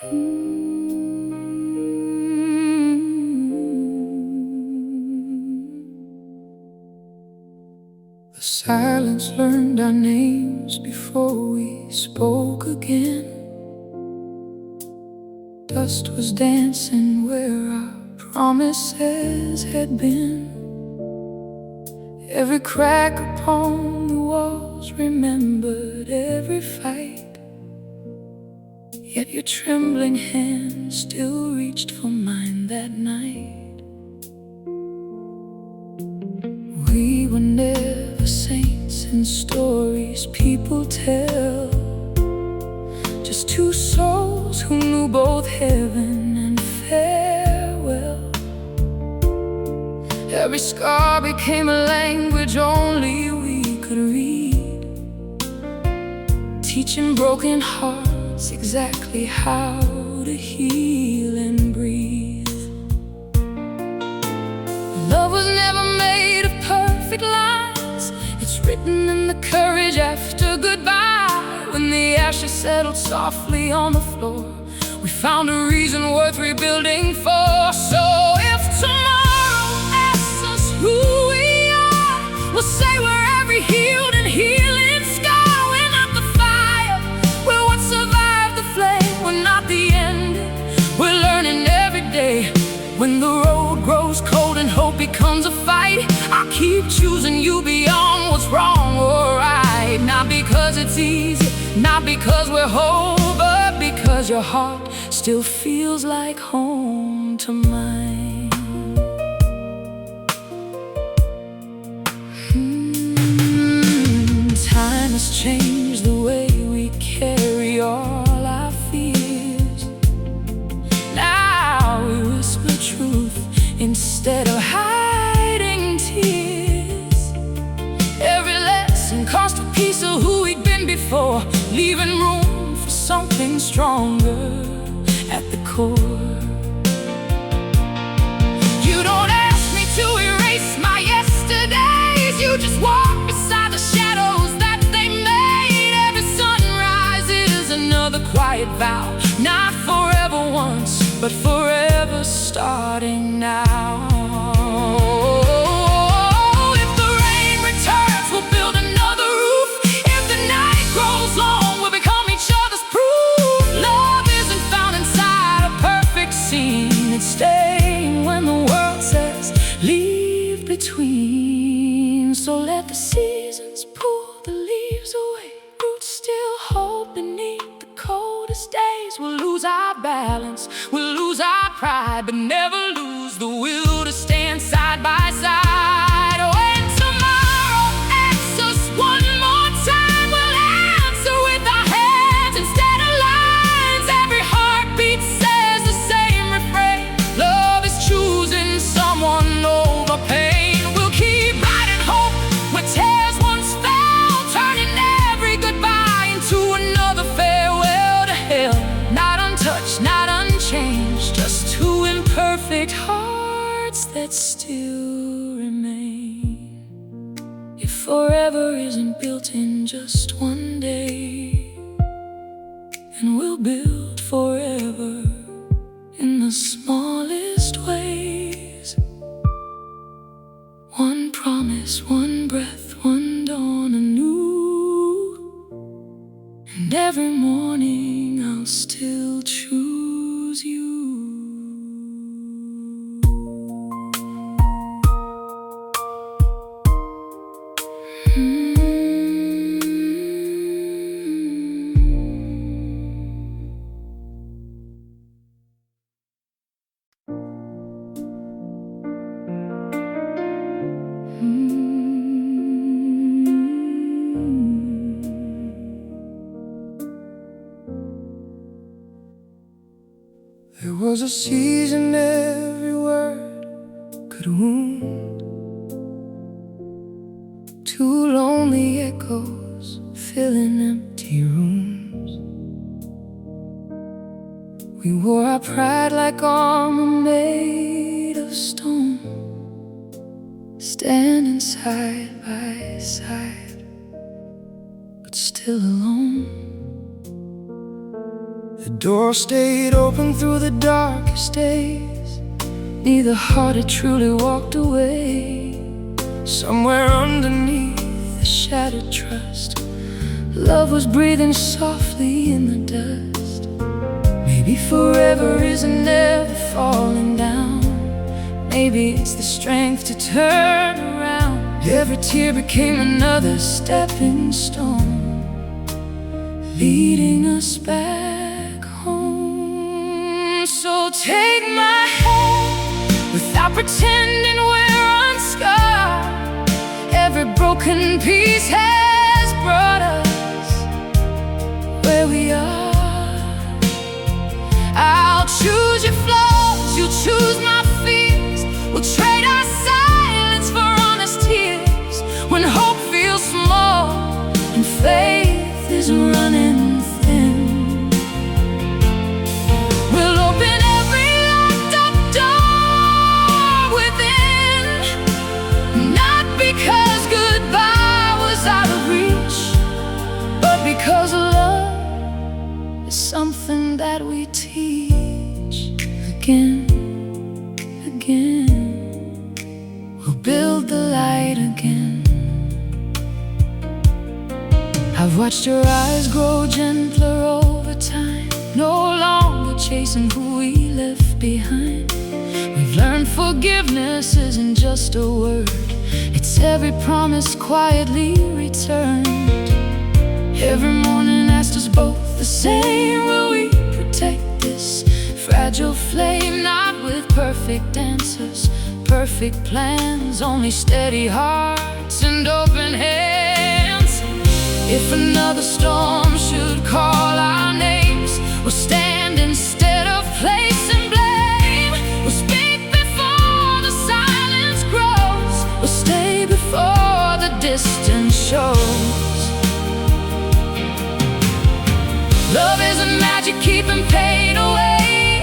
The silence learned our names before we spoke again. Dust was dancing where our promises had been. Every crack upon the walls remembered every fight. Yet your trembling hand still reached for mine that night. We were never saints in stories people tell, just two souls who knew both heaven and farewell. Every scar became a language only we could read, teaching broken hearts exactly how to heal and breathe. Love was never made of perfect lines. It's written in the courage after goodbye. When the ashes settled softly on the floor, we found a reason worth rebuilding for. So if tomorrow asks us who we are, we'll say we're every healed and healing scar. We're not the fire, we're what survived the flame. We're not the ending, we're learning every day. When the road grows cold and hope becomes a fight, I'll keep choosing you beyond what's wrong or right. Not because it's easy, not because we're whole, but because your heart still feels like home to mine. Time has changed the way we carry all our fears. Now we whisper truth instead of hiding tears. Every lesson cost a piece of who we'd been before, leaving room for something stronger at the core. You don't ask me to erase my yesterdays, you just walk beside the shadows that they made. Every sunrise is another quiet vow, not forever once, but forever starting now. If the rain returns, we'll build another roof. If the night grows long, we'll become each other's proof. Love isn't found inside a perfect scene, it's staying when the world says leave between. So let the seasons pull the leaves away, roots still hold beneath the coldest days. We'll lose our balance, we'll lose our pride, but never lose the will to stand side by side. When tomorrow asks us one more time, we'll answer with our hands instead of lines. Every heartbeat says the same refrain: love is choosing someone over pain. We'll keep writing hope where tears once fell, turning every goodbye into another farewell to hell. Not untouched, not unchanged, just two imperfect hearts that still remain. If forever isn't built in just one day, then we'll build forever in the smallest ways. One promise, one breath, one dawn anew, and every morning I'll still choose you. There was a season every word could wound, two lonely echoes filling empty rooms. We wore our pride like armor made of stone, standing side by side, but still alone. The door stayed open through the darkest days. Neither heart had truly walked away. Somewhere underneath the shattered trust, love was breathing softly in the dust. Maybe forever isn't never falling down. Maybe it's the strength to turn around. Every tear became another stepping stone, leading us back home. So take my hand without pretending we're unscarred. Every broken piece has brought us where we are. I'll choose your flaws, you'll choose my fears. We'll trade our silence for honest tears. When hope feels small and faith is running thin, we'll open every locked up door within. Not because goodbye was out of reach, but because love is something that we teach again. We'll build the light again. I've watched your eyes grow gentler over time, no longer chasing who we left behind. We've learned forgiveness isn't just a word, it's every promise quietly returned. Every morning asked us both the same: will we protect this fragile flame? Not with perfect answers, perfect plans, only steady hearts and open hands. If another storm should call our names, we'll stand instead of placing blame. We'll speak before the silence grows, we'll stay before the distance shows. Love isn't magic keeping pain away,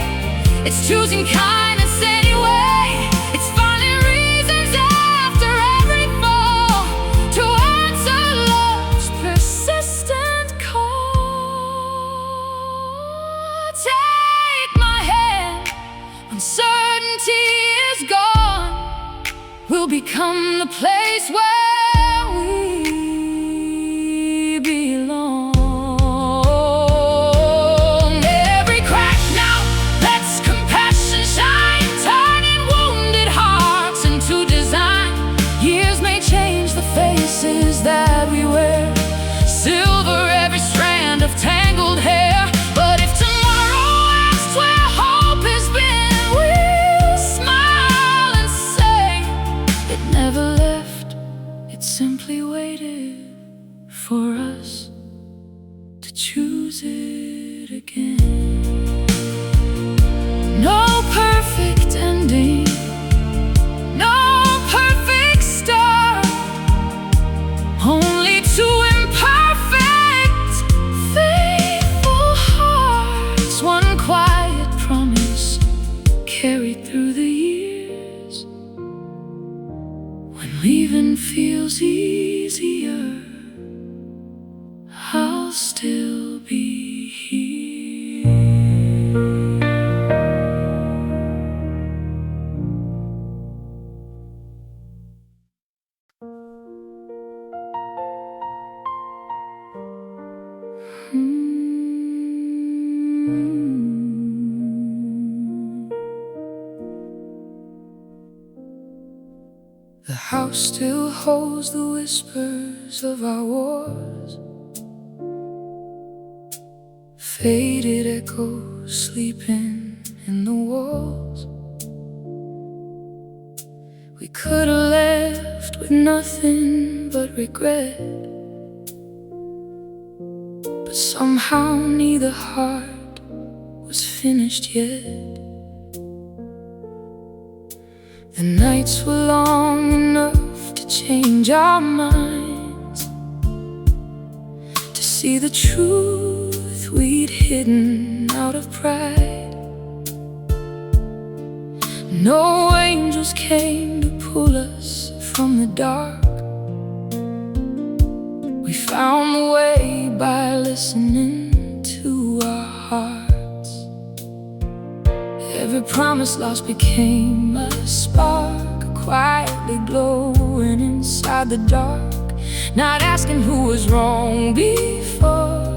it's choosing kindness anyway. It's finding reasons after every fall to answer love's persistent call. Take my hand, uncertainty is gone. We'll become the place where we belong. That we wear, silver every strand of tangled hair. But if tomorrow asks where hope has been, we'll smile and say it never left, it simply waited for us to choose it again. No perfect ending, no perfect start, only two imperfect, faithful hearts. One quiet promise carried through the years. When leaving feels easier, I'll still be here. The house still holds the whispers of our wars, faded echoes sleeping in the walls. We could have left with nothing but regret, but somehow neither heart was finished yet. The nights were long enough to change our minds, to see the truth we'd hidden out of pride. No angels came to pull us from the dark. We found the way by listening to our heart. promise lost became a spark, quietly glowing inside the dark. Not asking who was wrong before,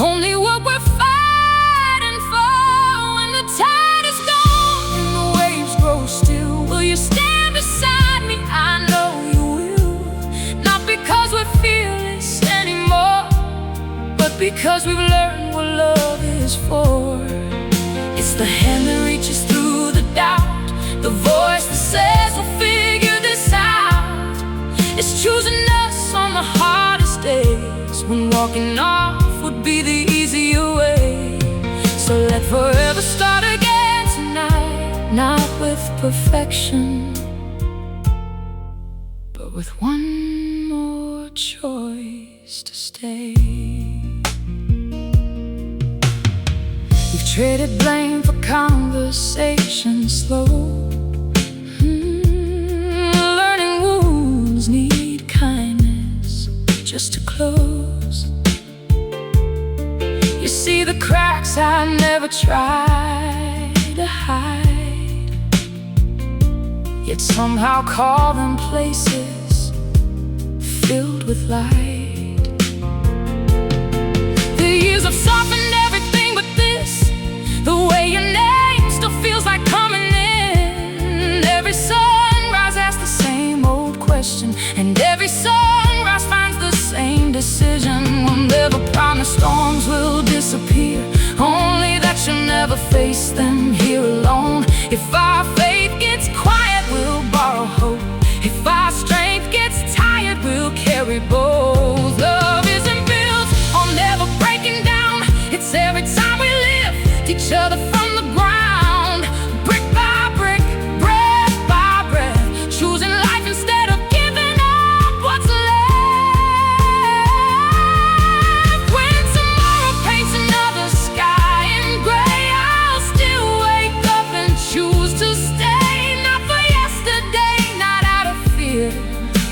only what we're fighting for. When the tide is gone and the waves grow still, will you stand beside me? I know you will. Not because we're fearless anymore, but because we've learned what love is for. It's the hand that reaches through the doubt, the voice that says we'll figure this out. It's choosing us on the hardest days, when walking off would be the easier way. So let forever start again tonight, not with perfection, but with one more choice to stay. We've traded blame for conversation slow. Learning wounds need kindness just to close. You see the cracks I never tried to hide, yet somehow call them places filled with light. The years have softened everything but this, the way your name still feels like coming in. Every sunrise asks the same old question, and every sunrise finds the same decision. We'll never promise storms will disappear, only that you'll never face them here alone. If our faith gets quiet, we'll borrow hope. If our strength gets tired, we'll carry both. Love isn't built on never breaking down, it's every time we lift each other from the ground. Brick by brick, breath by breath, choosing life instead of giving up what's left. When tomorrow paints another sky in gray, I'll still wake up and choose to stay. Not for yesterday, not out of fear,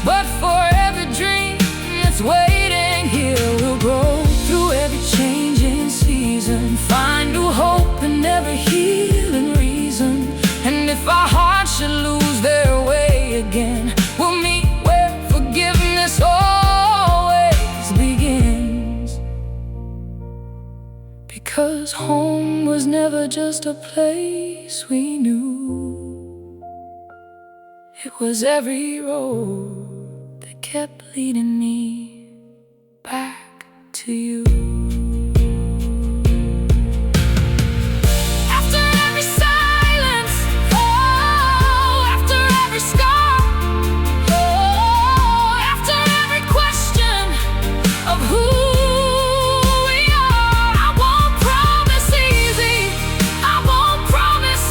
but for every dream that's waiting here. We'll grow through every changing season, find new hope in every healing reason. And if our hearts should lose their way again, we'll meet where forgiveness always begins. Because home was never just a place we knew, it was every road that kept leading me back to you. After every silence, oh, after every scar, oh, after every question of who we are, I won't promise easy, I won't promise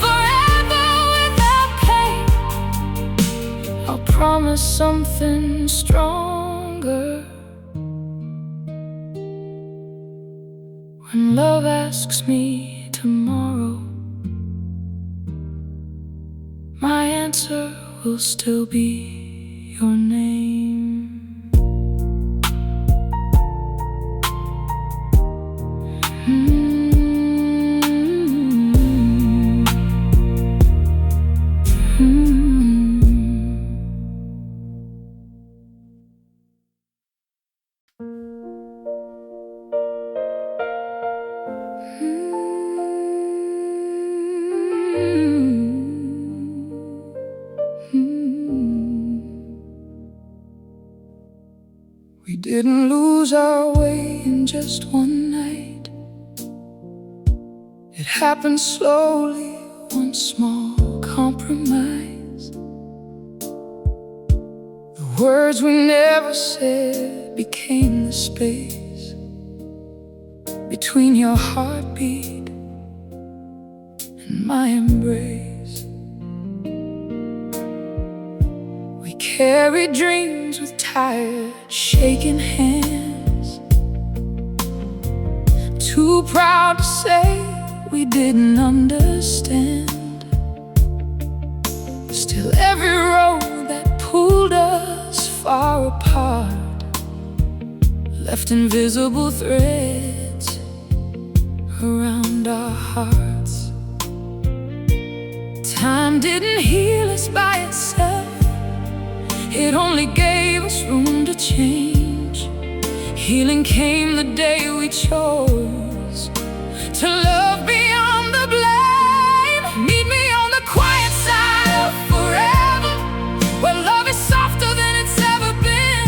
forever without pain. I'll promise something stronger. When love asks me tomorrow, my answer will still be your name. We didn't lose our way in just one night. It happened slowly, one small compromise. The words we never said became the space between your heartbeat and my embrace. We carried dreams with tired, shaking hands, too proud to say we didn't understand. Still every road that pulled us far apart left invisible threads around our hearts. Time didn't heal us by itself, it only gave us room to change. Healing came the day we chose to love beyond the blame. Meet me on the quiet side of forever, where love is softer than it's ever been.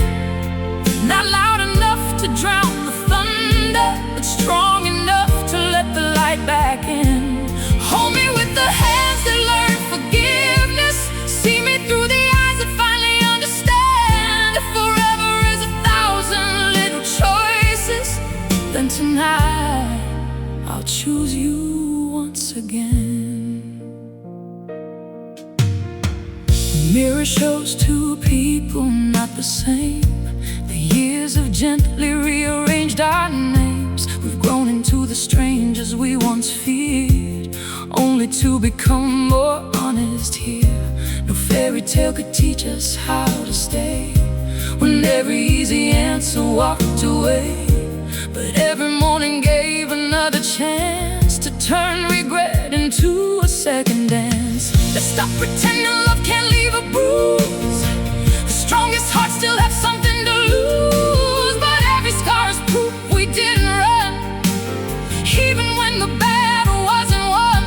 Not loud enough to drown the thunder, but strong enough to let the light back in. Hold me with the hands that learn forgiveness. See me through the eyes that finally understand. If forever is 1,000 little choices, then tonight I'll choose you once again. The mirror shows two people not the same. The years have gently rearranged our names. We've grown into the strangers we once feared, only to become more honest here. No fairy tale could teach us how to stay, when every easy answer walked away. But every morning gave another chance to turn regret into a second dance. Let's stop pretending love can't leave a bruise. The strongest hearts still have something to lose, but every scar is proof we didn't run. Even when the battle wasn't won,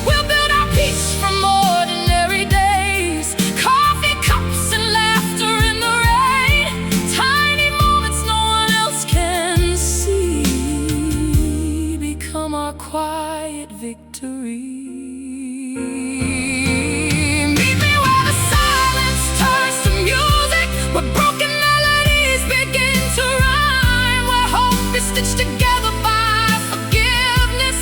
we'll build our peace from ordinary days. Coffee cups and laughter in the rain, tiny moments no one else can see, become our quiet victory. Meet me where the silence turns to music, where broken melodies begin to rhyme, where hope is stitched together by forgiveness,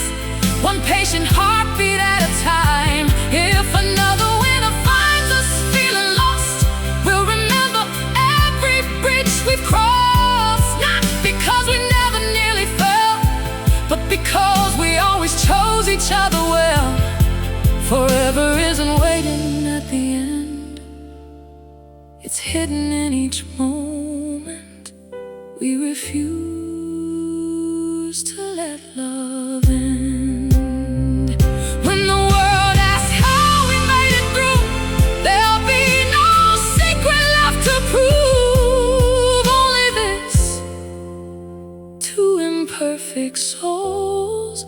one patient heartbeat at a time. If another winter finds us feeling lost, we'll remember every bridge we've crossed. Not because we never nearly fell, but because we always chose each other well. Forever isn't waiting at the end, it's hidden in each moment. We refuse to let love end. When the world asks how we made it through, there'll be no secret left to prove. Only this: two imperfect souls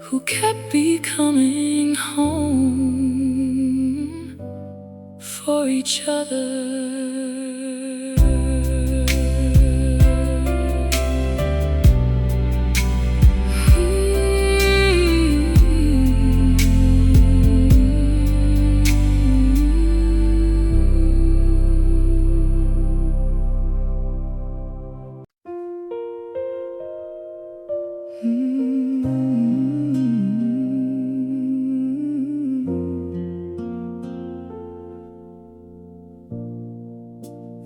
who kept becoming home for each other.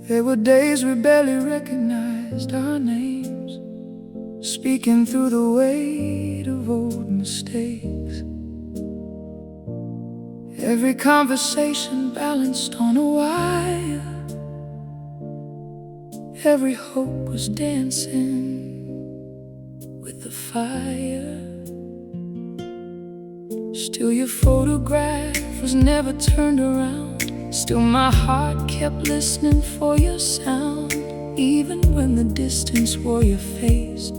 There were days we barely recognized our names, speaking through the weight of old mistakes. Every conversation balanced on a wire, every hope was dancing with the fire. Still your photograph was never turned around, still my heart kept listening for your sound. Even when the distance wore your face,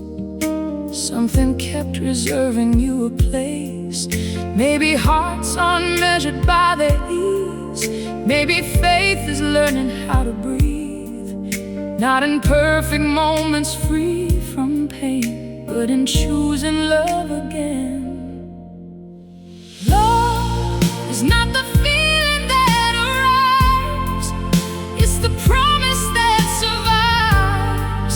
something kept reserving you a place. Maybe hearts aren't measured by their ease, maybe faith is learning how to breathe, not in perfect moments free from pain, but in choosing love again. Love is not the feeling that arrives, it's the promise that survives.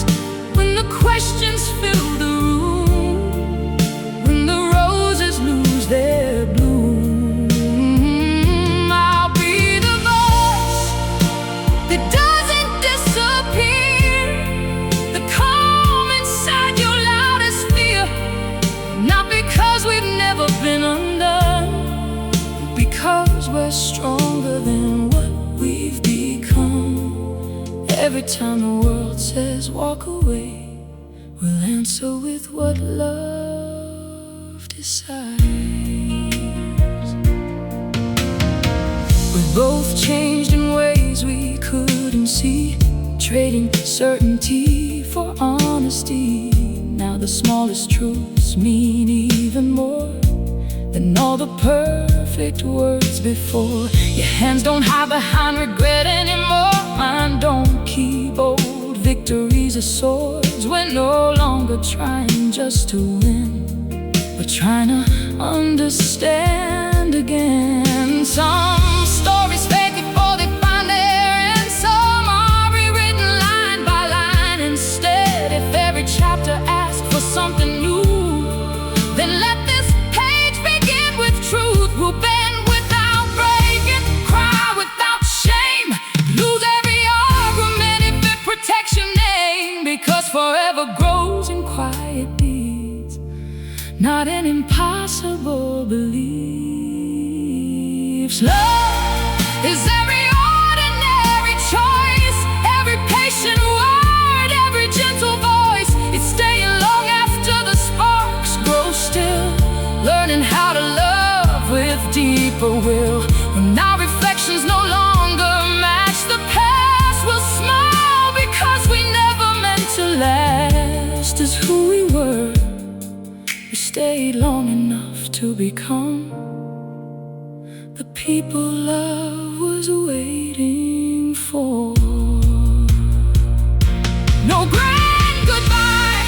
When the questions fill the room, when the roses lose their bloom, I'll be the voice that doesn't disappear, the calm inside your loudest fear. Not because we've never been undone, because we're stronger than what we've become. Every time the world says walk away, we'll answer with what love decides. both changed in ways we couldn't see, trading certainty for honesty. Now the smallest truths mean even more than all the perfect words before. Your hands don't hide behind regret anymore. Mine don't keep old victories as swords. We're no longer trying just to win, we're trying to understand again. Some stories fade before they find their end. Some are rewritten line by line instead. If every chapter asks for something new, then let this page begin with truth. We'll bend without breaking, cry without shame, lose every argument if it protects your name. Because forever grows in quiet deeds, not in impossible beliefs. Love is every ordinary choice, every patient word, every gentle voice. It's staying long after the sparks grow still, learning how to love with deeper will. When our reflections no longer match the past, we'll smile because we never meant to last as who we were. We stayed long enough to become the people love was waiting for. No grand goodbye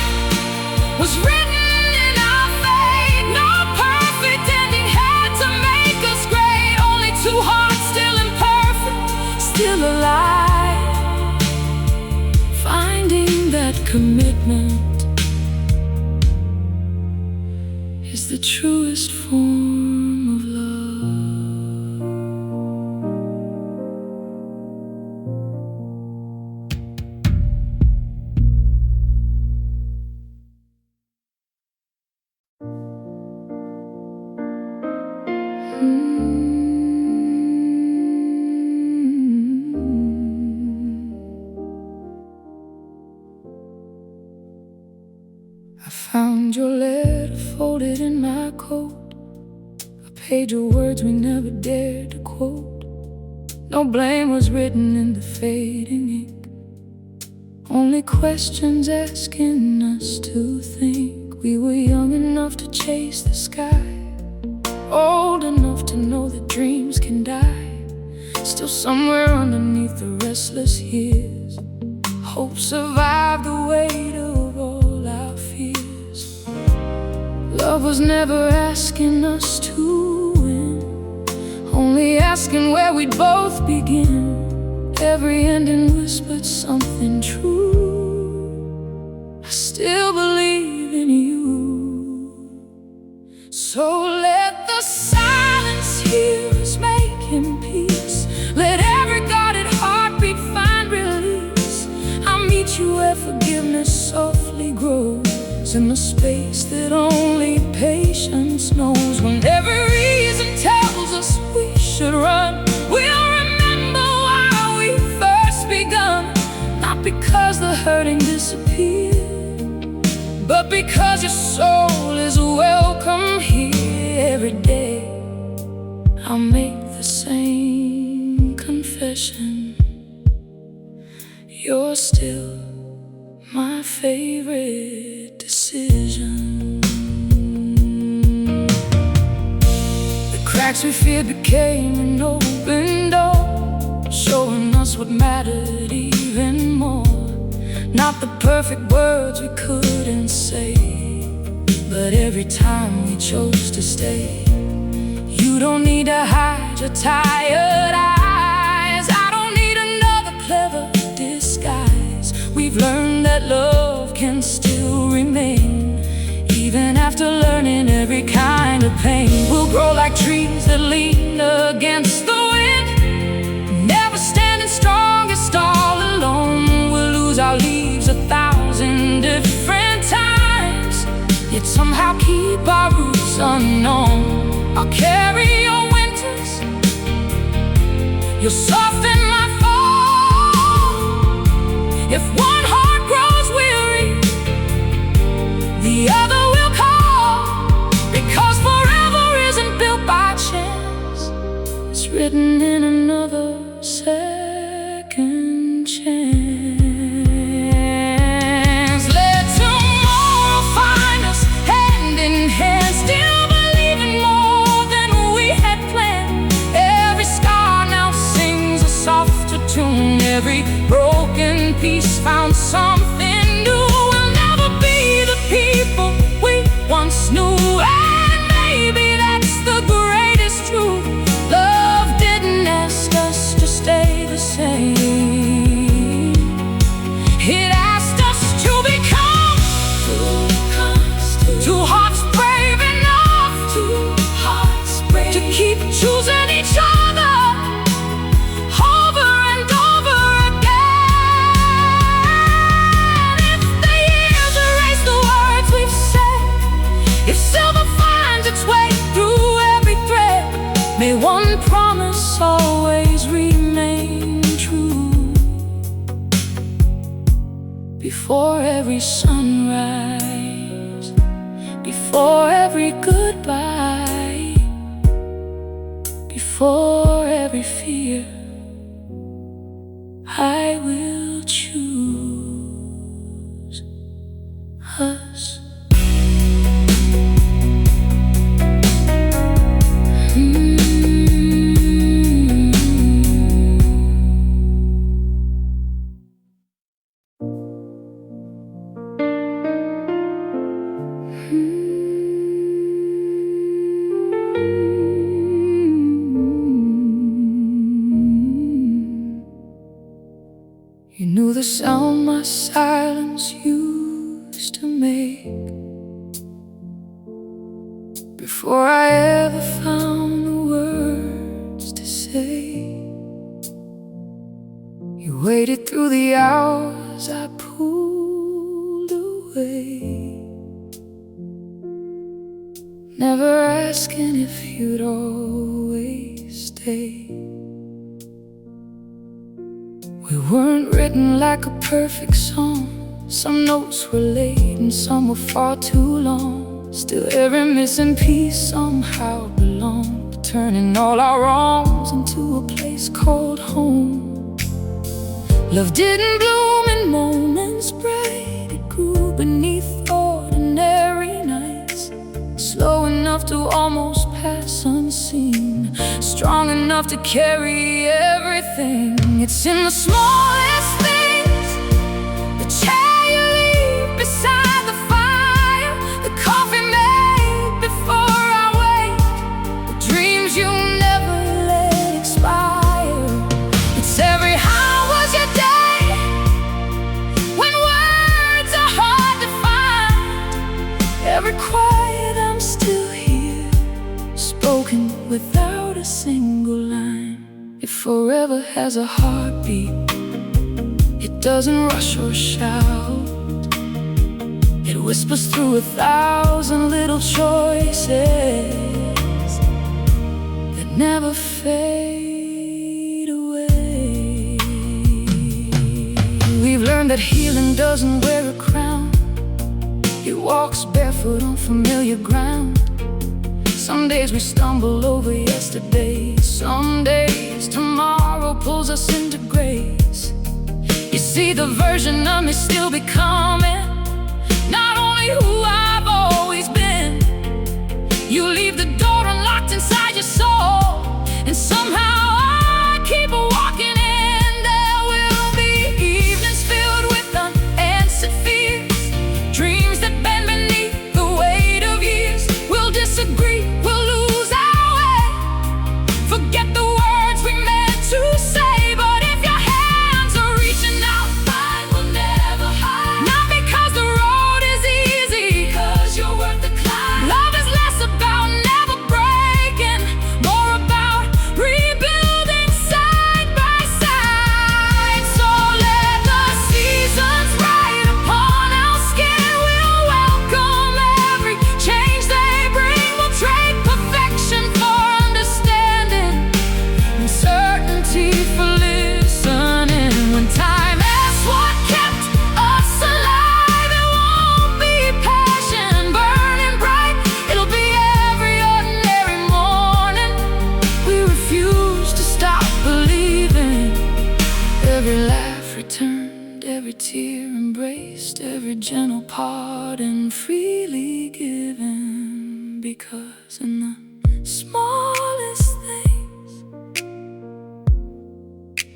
was written in our fate. No perfect ending had to make us great. Only two hearts still imperfect, still alive, finding that commitment is the truest form of love. I found your letter folded in my coat, a page of words we never dared to quote. No blame was written in the fading ink, only questions asking us to think. We were young enough to chase the sky, old enough to know that dreams can die. Still somewhere underneath the restless years, hope survived the weight of all our fears. Love was never asking us to win, only asking where we'd both begin. Every ending whispered something true. I still believe in you. So let the silence hear us making peace. Let every guarded heartbeat find release. I'll meet you where forgiveness softly grows, in the space that only patience knows. When every reason tells us we should run, we'll remember why we first begun. Not because the hurting disappeared, but because your soul is welcome here. Every day I'll make the same confession: you're still my favorite decision. The cracks we feared became an open door, showing us what mattered even more. Not the perfect words we couldn't say, but every time we chose to stay. You don't need to hide your tired eyes, I don't need another clever disguise. We've learned that love can still remain, even after learning every kind of pain. We'll grow like trees that lean against the wind, never standing strongest all alone. We'll lose our leaves 1,000 different times, yet somehow keep our roots unknown. I'll carry your winters, you'll soften my fall. If one heart grows weary, the other will call. Because forever isn't built by chance, it's written in another before every sunrise, before every goodbye, before every fear, I will choose us. You knew the sound my silence used to make before I ever found the words to say. You waited through the hours I pulled away, never asking if you'd always stay. We weren't written like a perfect song. Some notes were late and some were far too long. Still every missing piece somehow belonged, turning all our wrongs into a place called home. Love didn't bloom in moments bright, it grew beneath ordinary nights, slow enough to almost pass unseen, strong enough to carry everything. It's in the smallest things, the chair you leave beside the fire, the coffee made before I wake, the dreams you never let expire. It's every how was your day, when words are hard to find, every quiet I'm still here, spoken without a single line. If forever has a heartbeat, it doesn't rush or shout, it whispers through 1,000 little choices that never fade away. We've learned that healing doesn't wear a crown, it walks barefoot on familiar ground. Some days we stumble over yesterday, some days tomorrow pulls us into grace. You see, the version of me still becoming, not only who I've always been. You leave the door unlocked inside your soul, and somehow I keep walking in. There will be evenings filled with unanswered fears, dreams that bend beneath the weight of years. We'll disagree, we'll lose our way, forget the words we meant to say. But if your hands are reaching out, mine will never hide. Not because the road is easy, because you're worth the climb. Love is less about never breaking, more about rebuilding side by side. So let the seasons ride upon our skin, we'll welcome every change they bring. We'll trade perfection for understanding, and certainty for listening. When time asks what kept us alive, it won't be passion burning bright, it'll be every ordinary morning. We refuse to stop believing, every laugh returned, every tear embraced, every gentle pardon freely given. Because in the smallest things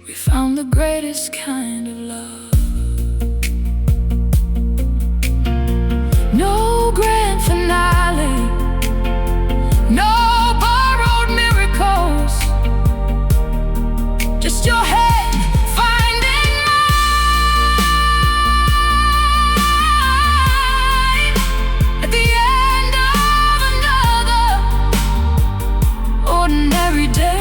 we found the greatest kind of love. No grand finale, no borrowed miracles, just your head finding mine at the end of another ordinary day.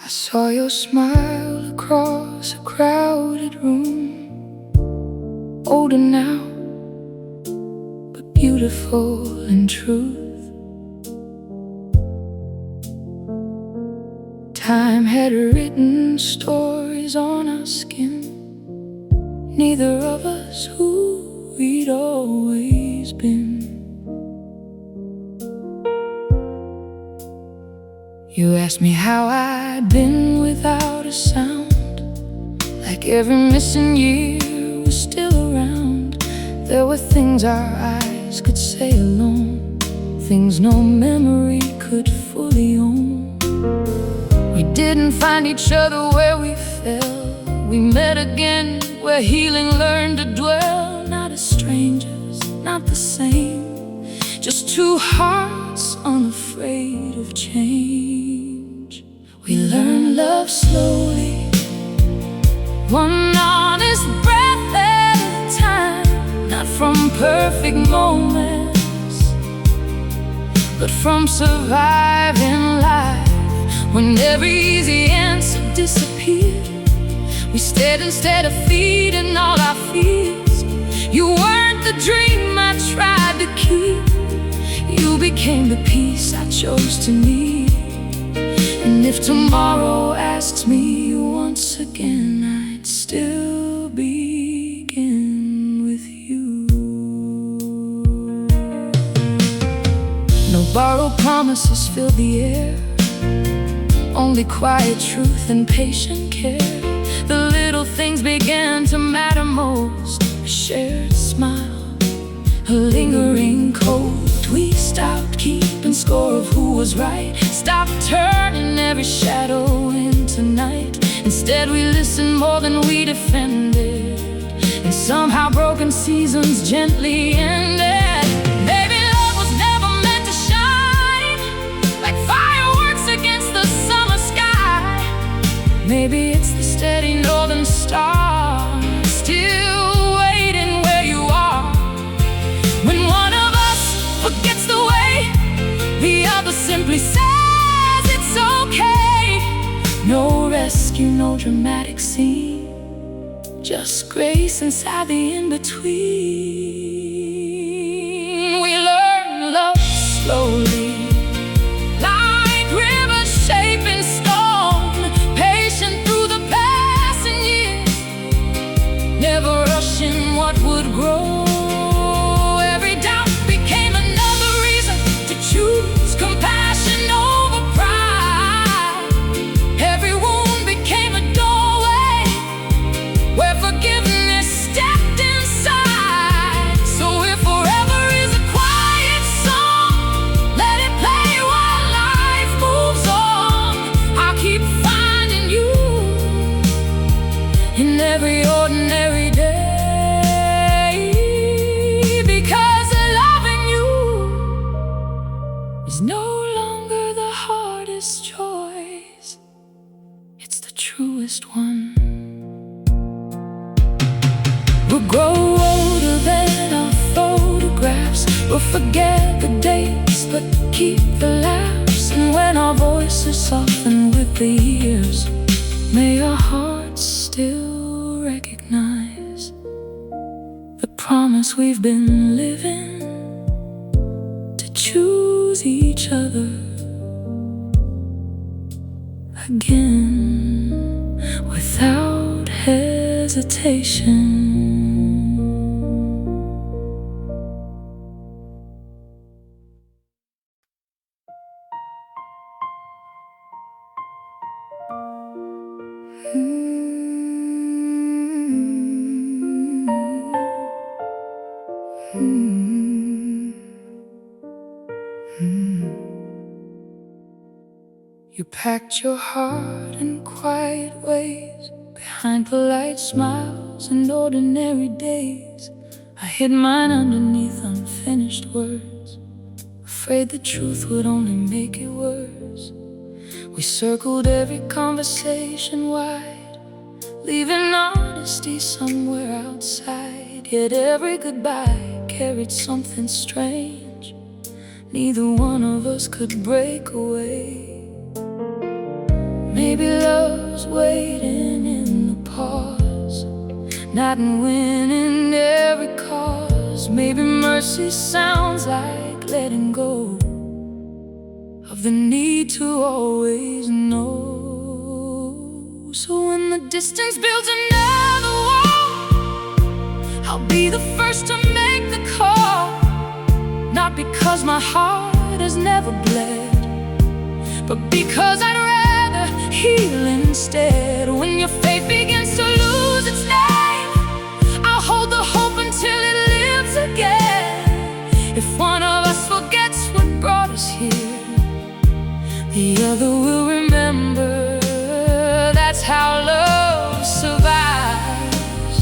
I saw your smile across a crowded room, older now, but beautiful in truth. Time had written stories on our skin, neither of us who we'd always been. You asked me how I'd been without a sound, like every missing year was still around. There were things our eyes could say alone, things no memory could fully own. We didn't find each other where we fell. We met again where healing learned to dwell. Not as strangers, not the same, just two hearts unafraid of change. We learned love slowly, one honest breath at a time. Not from perfect moments, but from surviving life. When every easy answer disappeared, we stayed instead of feeding all our fears. You weren't the dream I tried to keep, you became the peace I chose to need. And if tomorrow asks me once again, I'd still begin with you. No borrowed promises fill the air, only quiet truth and patient care. The little things began to matter most, a shared smile, a lingering cold. We stopped keeping score of who was right, stopped turning every shadow into night. Instead we listened more than we defended, and somehow broken seasons gently ended. Maybe love was never meant to shine like fireworks against the summer sky. Maybe it's the steady northern star still waiting where you are. When one of us forgets the way, the other simply says it's okay. No rescue, no dramatic scene, just grace inside the in-between. We learn love slowly, like rivers shaping stone, patient through the passing years, never rushing what would grow. Every doubt became another reason to choose compassion over pride. Every wound became a doorway where forgiveness stepped inside. So if forever is a quiet song, let it play while life moves on. I'll keep finding you in every ordinary day, because loving you is no longer the hardest choice, it's the truest one. We'll grow older than our photographs, we'll forget the dates but keep the laughs. And when our voices soften with the years, may our hearts still recognize the promise we've been living, to choose each other again without hesitation. You packed your heart in quiet ways, behind polite smiles and ordinary days. I hid mine underneath unfinished words, afraid the truth would only make it worse. We circled every conversation wide, leaving honesty somewhere outside. Yet every goodbye carried something strange, neither one of us could break away. Maybe love's waiting in the pause, not in winning every cause. Maybe mercy sounds like letting go of the need to always know. So when the distance builds another wall, I'll be the first to make the call. Not because my heart has never bled, but because I'd rather heal instead. When your faith begins to lose its name, I'll hold the hope until it lives again. If one of us forgets what brought us here, the other will remember. That's how love survives,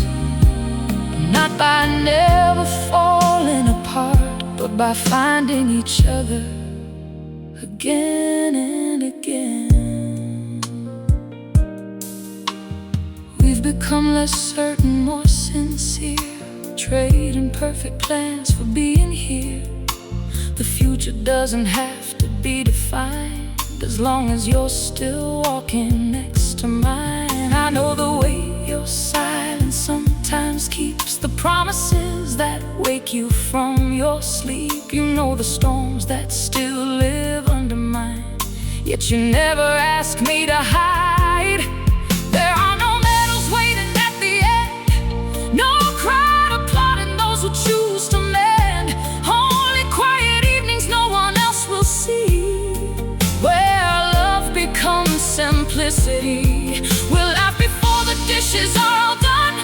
not by never falling apart, but by finding each other again and again. We've become less certain, more sincere, trading perfect plans for being here. The future doesn't have to be defined, as long as you're still walking next to mine. I know the way your silence sometimes keeps the promises that wake you from your sleep. You know the storms that still live under mine, yet you never ask me to hide. There are no medals waiting at the end, no crowd applauding those who choose to mend. Only quiet evenings no one else will see, where love becomes simplicity. We'll laugh before the dishes are all done,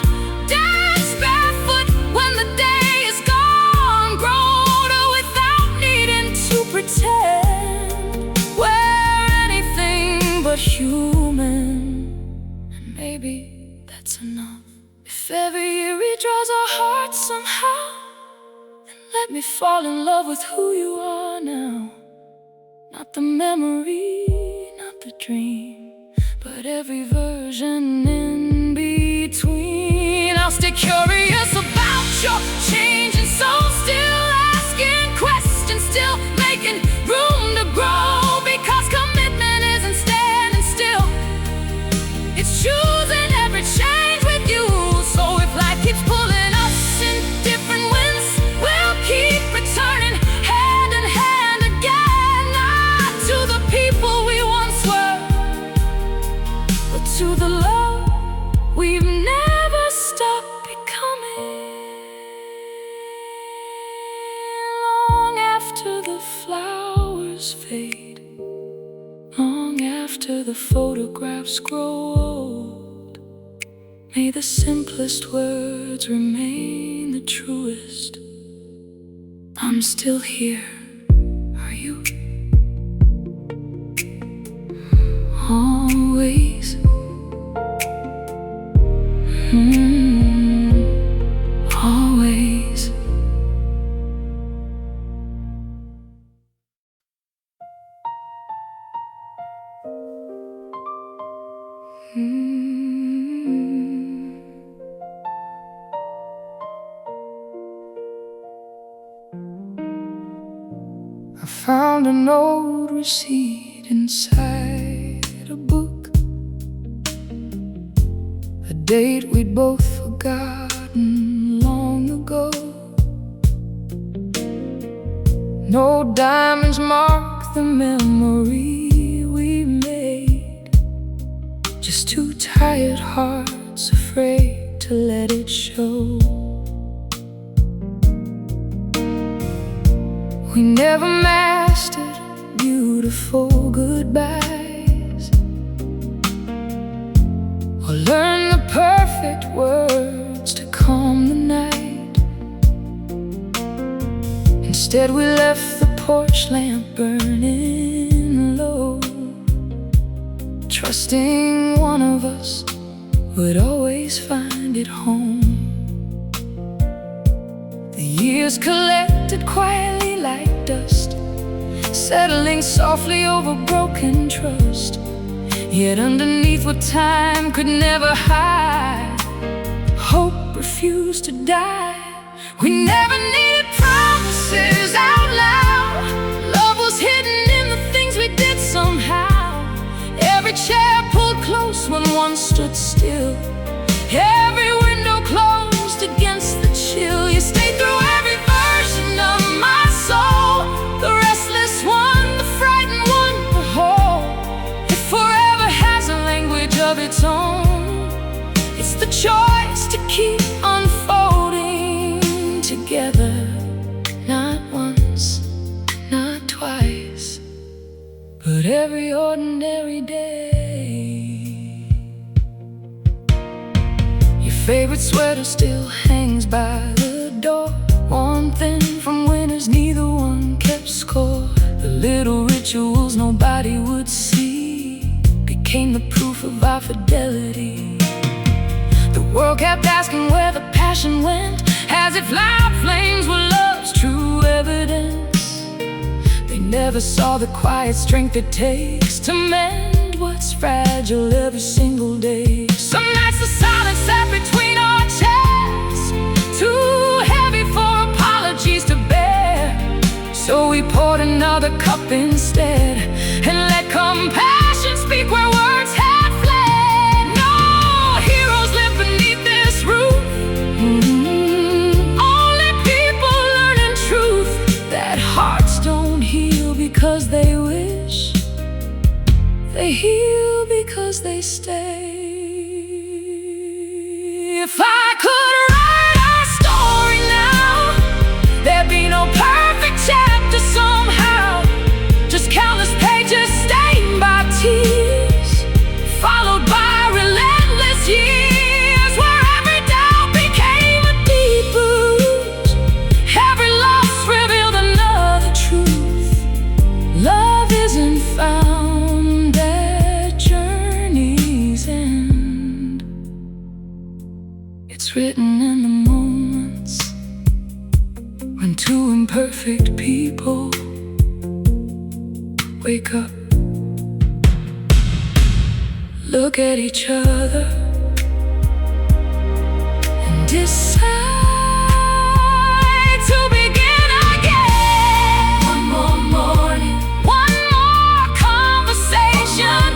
dance barefoot when the day is gone, grow older without needing to pretend. We're anything but human, and maybe that's enough. If every year redraws our hearts somehow, then let me fall in love with who you are now. Not the memory, not the dream, but every version in between. I'll stay curious about your changing soul, still asking questions, still making room to grow. Because commitment isn't standing still, it's choosing every change with you. So if life keeps pulling us in different winds, we'll keep returning hand in hand again. Not to the people we once were, but to the love we've never stopped becoming. Long after the flowers fade, long after the photographs grow old, may the simplest words remain the truest. I'm still here, are you? Always. Always. I found an old receipt inside a book, a date we'd both forgotten long ago. No diamonds mark the memory we made, just two tired hearts afraid to let it show. We never mastered beautiful goodbyes, or learned the perfect words to calm the night. Instead we left the porch lamp burning low, trusting one of us would always find it home. The years collected quietly like dust, settling softly over broken trust. Yet underneath what time could never hide, hope refused to die. We never needed promises out loud, love was hidden in the things we did somehow. Every chair close when one stood still. Every window closed against the chill. You stayed through every version of my soul. The restless one, the frightened one, the whole. It forever has a language of its own. It's the choice to keep unfolding together. Not once, not twice, but every ordinary day. Your favorite sweater still hangs by the door. One thing from winters neither one kept score. The little rituals nobody would see became the proof of our fidelity. The world kept asking where the passion went, as if loud flames were love's true evidence. They never saw the quiet strength it takes to mend what's fragile every single day. Some nights the silence sat between our chests, too heavy for apologies to bear. So we poured another cup instead, and let compassion speak where words had fled. No heroes live beneath this roof. Only people learning truth, that hearts don't heal because they wish. They heal because they stay. If I could write our story now, there'd be no perfect chapter somehow. Just countless pages stained by tears, followed by relentless years, where every doubt became a deep bruise. Every loss revealed another truth. Love isn't found at journey's end. It's written in the moments when two imperfect people wake up, look at each other, and decide to begin again. One more morning, one more conversation,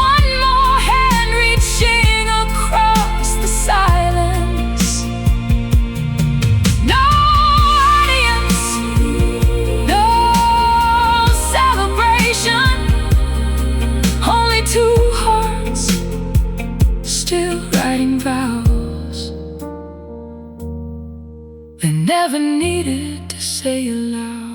one more hand reaching across the silence. No audience, no celebration, only two hearts still writing vows they never needed to say aloud.